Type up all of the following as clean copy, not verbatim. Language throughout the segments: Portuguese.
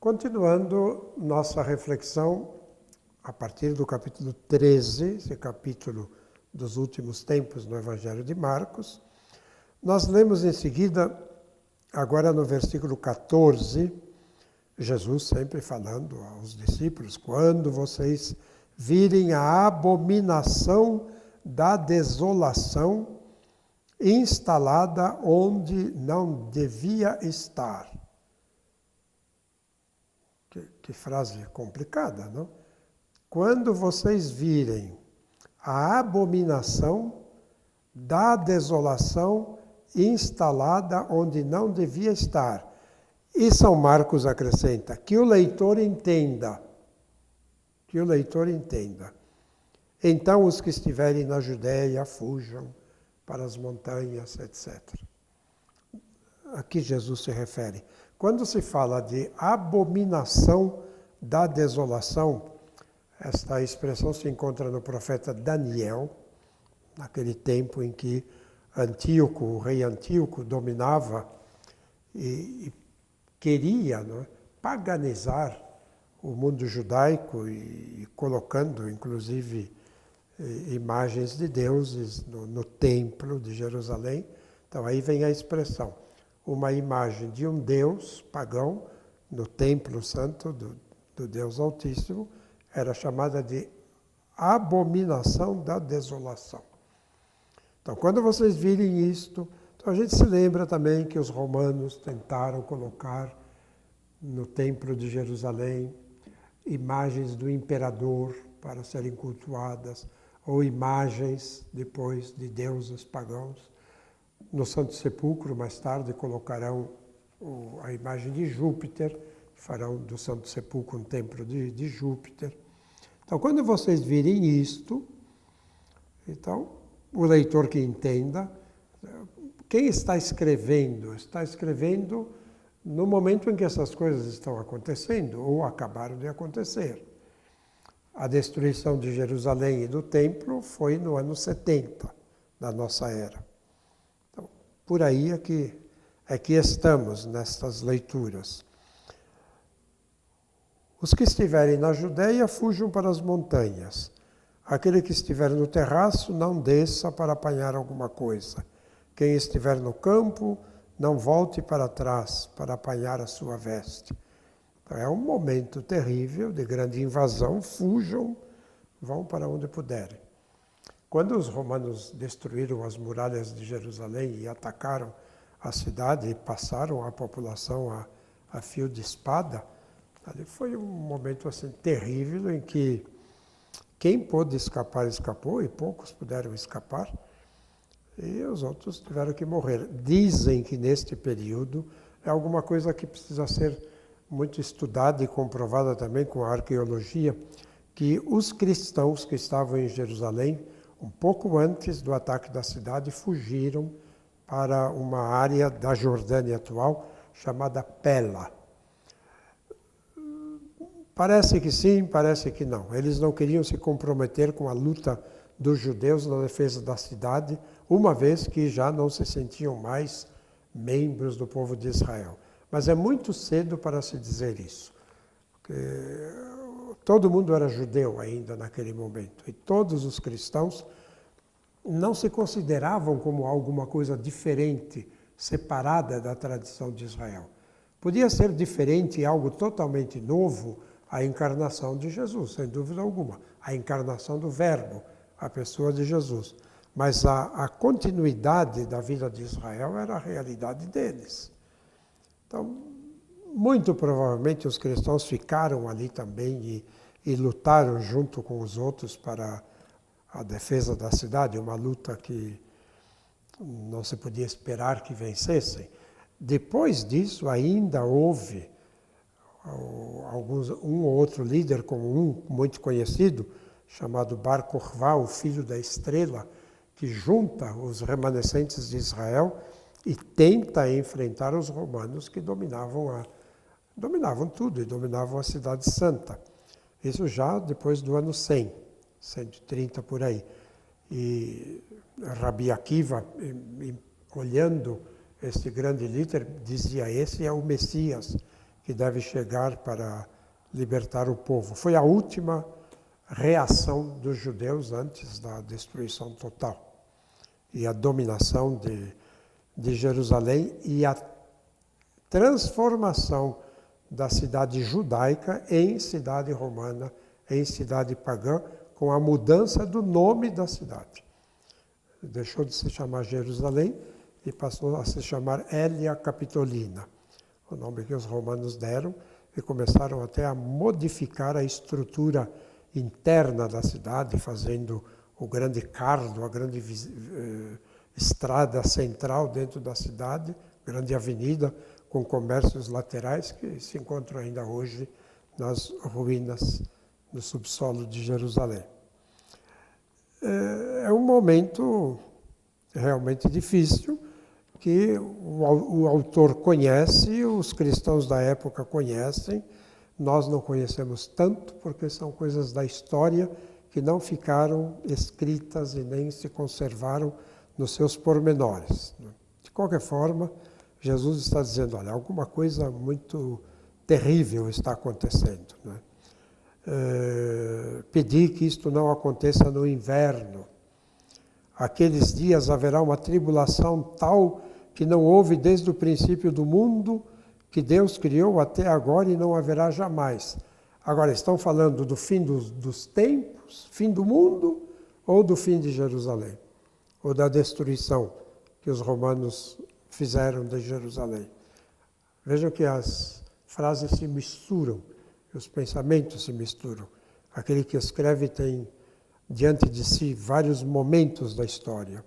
Continuando nossa reflexão a partir do capítulo 13, esse capítulo dos últimos tempos no Evangelho de Marcos, nós lemos em seguida, agora no versículo 14, Jesus sempre falando aos discípulos, quando vocês virem a abominação da desolação instalada onde não devia estar. Que frase complicada, não? Quando vocês virem a abominação da desolação instalada onde não devia estar. E São Marcos acrescenta, que o leitor entenda. Que o leitor entenda. Então os que estiverem na Judéia fujam para as montanhas, etc. A que Jesus se refere? Quando se fala de abominação da desolação, esta expressão se encontra no profeta Daniel, naquele tempo em que Antíoco, o rei Antíoco, dominava e queria, não é, paganizar o mundo judaico e colocando, inclusive, imagens de deuses no templo de Jerusalém. Então aí vem a expressão, uma imagem de um deus pagão no templo santo do Deus Altíssimo, era chamada de abominação da desolação. Então, quando vocês virem isto, então a gente se lembra também que os romanos tentaram colocar no templo de Jerusalém imagens do imperador para serem cultuadas, ou imagens depois de deuses pagãos. No Santo Sepulcro, mais tarde, colocarão a imagem de Júpiter, farão do Santo Sepulcro um templo de Júpiter. Então, quando vocês virem isto, então, o leitor que entenda, quem está escrevendo no momento em que essas coisas estão acontecendo, ou acabaram de acontecer. A destruição de Jerusalém e do templo foi no ano 70 da nossa era. Então, por aí é que estamos nestas leituras. Os que estiverem na Judéia fujam para as montanhas. Aquele que estiver no terraço não desça para apanhar alguma coisa. Quem estiver no campo não volte para trás para apanhar a sua veste. Então, é um momento terrível de grande invasão, fujam, vão para onde puderem. Quando os romanos destruíram as muralhas de Jerusalém e atacaram a cidade e passaram a população a fio de espada, ali foi um momento assim terrível em que quem pôde escapar, escapou, e poucos puderam escapar, e os outros tiveram que morrer. Dizem que neste período é alguma coisa que precisa ser muito estudada e comprovada também com a arqueologia, que os cristãos que estavam em Jerusalém, um pouco antes do ataque da cidade, fugiram para uma área da Jordânia atual chamada Pela. Parece que sim, parece que não. Eles não queriam se comprometer com a luta dos judeus na defesa da cidade, uma vez que já não se sentiam mais membros do povo de Israel. Mas é muito cedo para se dizer isso. Porque todo mundo era judeu ainda naquele momento. E todos os cristãos não se consideravam como alguma coisa diferente, separada da tradição de Israel. Podia ser diferente e algo totalmente novo a encarnação de Jesus, sem dúvida alguma. A encarnação do Verbo, a pessoa de Jesus. Mas a continuidade da vida de Israel era a realidade deles. Então, muito provavelmente os cristãos ficaram ali também e lutaram junto com os outros para a defesa da cidade, uma luta que não se podia esperar que vencessem. Depois disso, ainda houve um ou outro líder, como um muito conhecido, chamado Bar Kokhba, o filho da estrela, que junta os remanescentes de Israel e tenta enfrentar os romanos que dominavam tudo e dominavam a cidade santa. Isso já depois do ano 100, 130 por aí. E Rabi Akiva, olhando este grande líder, dizia: esse é o Messias que deve chegar para libertar o povo. Foi a última reação dos judeus antes da destruição total e a dominação de Jerusalém e a transformação da cidade judaica em cidade romana, em cidade pagã, com a mudança do nome da cidade. Deixou de se chamar Jerusalém e passou a se chamar Aelia Capitolina, o nome que os romanos deram, e começaram até a modificar a estrutura interna da cidade, fazendo o grande cardo, a grande estrada central dentro da cidade, grande avenida com comércios laterais que se encontram ainda hoje nas ruínas do subsolo de Jerusalém. É um momento realmente difícil que o autor conhece, os cristãos da época conhecem, nós não conhecemos tanto porque são coisas da história que não ficaram escritas e nem se conservaram nos seus pormenores. De qualquer forma, Jesus está dizendo, olha, alguma coisa muito terrível está acontecendo. Pedi que isto não aconteça no inverno. Aqueles dias haverá uma tribulação tal que não houve desde o princípio do mundo, que Deus criou até agora e não haverá jamais. Agora, estão falando do fim dos tempos, fim do mundo, ou do fim de Jerusalém? Ou da destruição que os romanos fizeram de Jerusalém? Vejam que as frases se misturam, os pensamentos se misturam. Aquele que escreve tem diante de si vários momentos da história.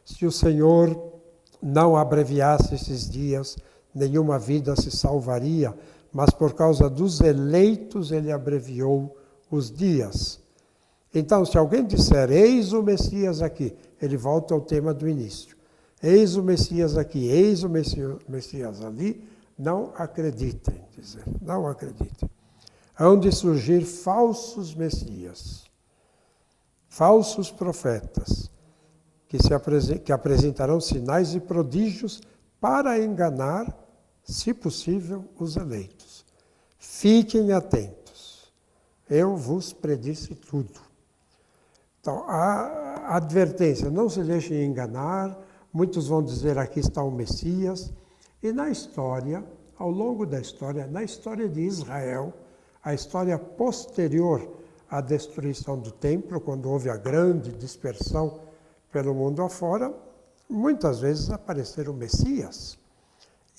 Se o Senhor não abreviasse esses dias, nenhuma vida se salvaria, mas por causa dos eleitos ele abreviou os dias. Então, se alguém disser, eis o Messias aqui, ele volta ao tema do início. Eis o Messias aqui, eis o Messias ali, não acreditem, dizer, não acreditem. Hão de surgir falsos messias, falsos profetas, que apresentarão sinais e prodígios para enganar, se possível, os eleitos. Fiquem atentos, eu vos predisse tudo. Então, a advertência, não se deixem enganar, muitos vão dizer, aqui está o Messias, e na história, ao longo da história, na história de Israel, a história posterior à destruição do templo, quando houve a grande dispersão pelo mundo afora, muitas vezes apareceram Messias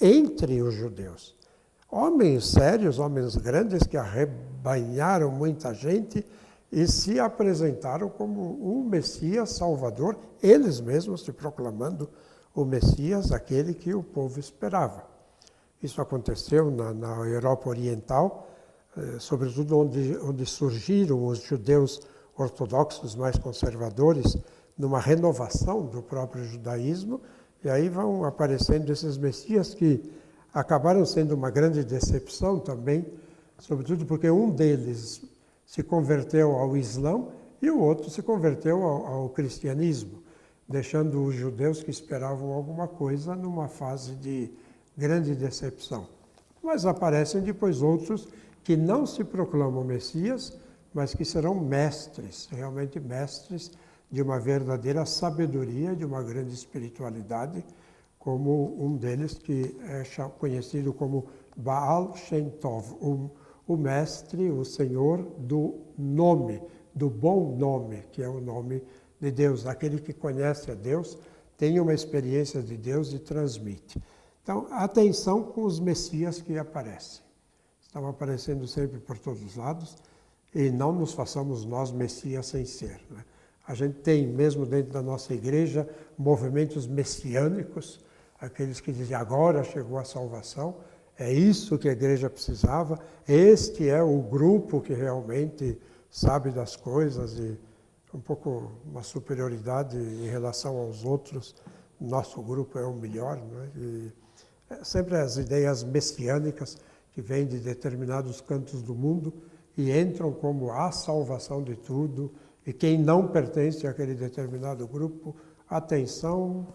entre os judeus. Homens sérios, homens grandes que arrebanharam muita gente e se apresentaram como o Messias Salvador, eles mesmos se proclamando o Messias, aquele que o povo esperava. Isso aconteceu na Europa Oriental, sobretudo onde surgiram os judeus ortodoxos mais conservadores, numa renovação do próprio judaísmo, e aí vão aparecendo esses messias que acabaram sendo uma grande decepção também, sobretudo porque um deles se converteu ao Islã e o outro se converteu ao cristianismo, deixando os judeus que esperavam alguma coisa numa fase de grande decepção. Mas aparecem depois outros que não se proclamam Messias, mas que serão mestres, realmente mestres de uma verdadeira sabedoria, de uma grande espiritualidade, como um deles que é conhecido como Baal Shem Tov, o mestre, o senhor do nome, do bom nome, que é o nome de Deus. Aquele que conhece a Deus, tem uma experiência de Deus e transmite. Então, atenção com os messias que aparecem. Estão aparecendo sempre por todos os lados e não nos façamos nós messias sem ser, né? A gente tem, mesmo dentro da nossa igreja, movimentos messiânicos, aqueles que dizem, agora chegou a salvação, é isso que a igreja precisava, este é o grupo que realmente sabe das coisas e um pouco uma superioridade em relação aos outros, nosso grupo é o melhor, né? E sempre as ideias messiânicas que vêm de determinados cantos do mundo e entram como a salvação de tudo, e quem não pertence àquele determinado grupo, atenção,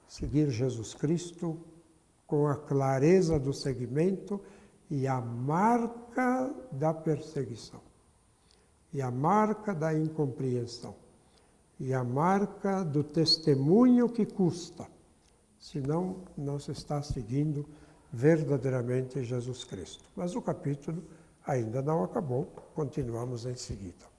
seguir Jesus Cristo com a clareza do segmento e a marca da perseguição, e a marca da incompreensão, e a marca do testemunho que custa, senão não se está seguindo verdadeiramente Jesus Cristo. Mas o capítulo ainda não acabou, continuamos em seguida.